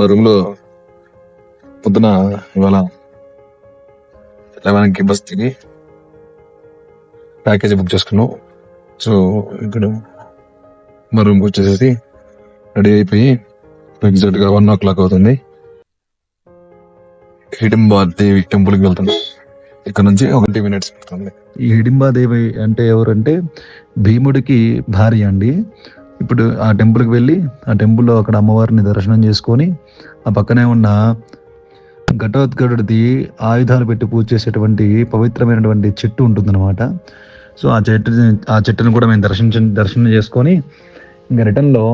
మా రూమ్లో పొద్దున ఇవాళ 11కి బస్ దిగి ప్యాకేజీ బుక్ చేసుకున్నాం. సో ఇక్కడ మా రూమ్కి వచ్చేసేసి రెడీ అయిపోయి ఎగ్జాక్ట్గా 1 o'clock అవుతుంది. హిడింబా దేవి టెంపుల్కి వెళ్తున్నాం. ఇక్కడ నుంచి 20 minutes పడుతుంది. ఈ హిడింబాదేవి అంటే ఎవరంటే భీముడికి భార్య అండి. ఇప్పుడు ఆ టెంపుల్కి వెళ్ళి ఆ టెంపుల్లో అక్కడ అమ్మవారిని దర్శనం చేసుకొని ఆ పక్కనే ఉన్న ఘటోత్కచుడిది ఆయుధాలు పెట్టి పూజ చేసేటువంటి పవిత్రమైనటువంటి చెట్టు ఉంటుందన్నమాట. సో ఆ చెట్టును కూడా మేము దర్శనం చేసుకొని ఇంకా రిటర్న్లో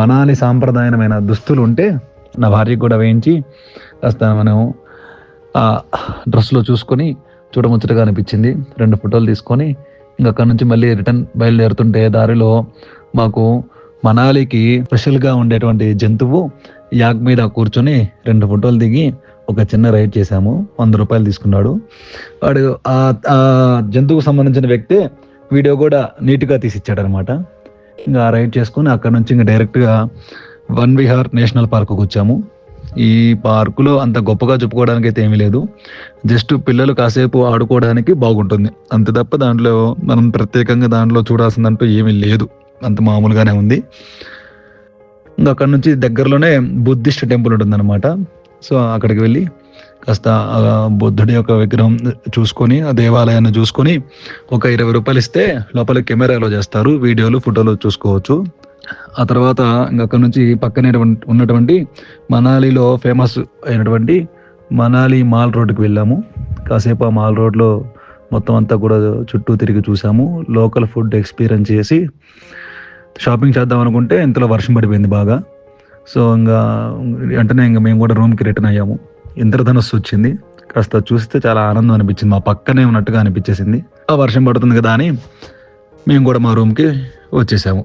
మనాలి సాంప్రదాయమైన దుస్తులు ఉంటే నా భార్యకు కూడా వేయించి కాస్త మనం ఆ డ్రెస్లో చూసుకొని చూడముచ్చటగా అనిపించింది. 2 ఫోటోలు తీసుకొని ఇంకా అక్కడ నుంచి మళ్ళీ రిటర్న్ బయలుదేరుతుంటే దారిలో మాకు మనాలికి స్పెషల్గా ఉండేటువంటి జంతువు యాక్ మీద కూర్చొని 2 ఫోటోలు దిగి ఒక చిన్న రైడ్ చేశాము. 100 రూపాయలు తీసుకున్నాడు వాడు. ఆ జంతువుకు సంబంధించిన వ్యక్తే వీడియో కూడా నీట్గా తీసిచ్చాడు అనమాట. ఇంకా ఆ రైడ్ చేసుకుని అక్కడ నుంచి ఇంకా డైరెక్ట్గా వన్ విహార్ నేషనల్ పార్క్కి వచ్చాము. ఈ పార్కులో అంత గొప్పగా చెప్పుకోవడానికి అయితే ఏమీ లేదు, జస్ట్ పిల్లలు కాసేపు ఆడుకోవడానికి బాగుంటుంది అంత తప్ప దాంట్లో మనం ప్రత్యేకంగా దాంట్లో చూడాల్సిందంటూ ఏమీ లేదు, అంత మామూలుగానే ఉంది. ఇంకా అక్కడ నుంచి దగ్గరలోనే బుద్ధిస్ట్ టెంపుల్ ఉంటుందన్నమాట. సో అక్కడికి వెళ్ళి కాస్త బుద్ధుడి యొక్క విగ్రహం చూసుకొని ఆ దేవాలయాన్ని చూసుకొని ఒక 20 రూపాయలు ఇస్తే లోపల కెమెరాలో చేస్తారు, వీడియోలు ఫోటోలు చూసుకోవచ్చు. ఆ తర్వాత ఇంకా అక్కడ నుంచి పక్కనే ఉన్నటువంటి మనాలిలో ఫేమస్ అయినటువంటి మనాలి మాల్ రోడ్డుకి వెళ్ళాము. కాసేపు ఆ మాల్ రోడ్లో మొత్తం అంతా కూడా చుట్టూ తిరిగి చూసాము. లోకల్ ఫుడ్ ఎక్స్పీరియన్స్ చేసి షాపింగ్ చేద్దాం అనుకుంటే ఇంతలో వర్షం పడిపోయింది బాగా. సో ఇంకా వెంటనే ఇంకా మేము కూడా రూమ్కి రిటర్న్ అయ్యాము. ఇంద్రధనుస్సు వచ్చింది, కాస్త చూస్తే చాలా ఆనందం అనిపించింది, మా పక్కనే ఉన్నట్టుగా అనిపించేసింది. ఆ వర్షం పడుతుంది కదా అని మేము కూడా మా రూమ్కి వచ్చేసాము.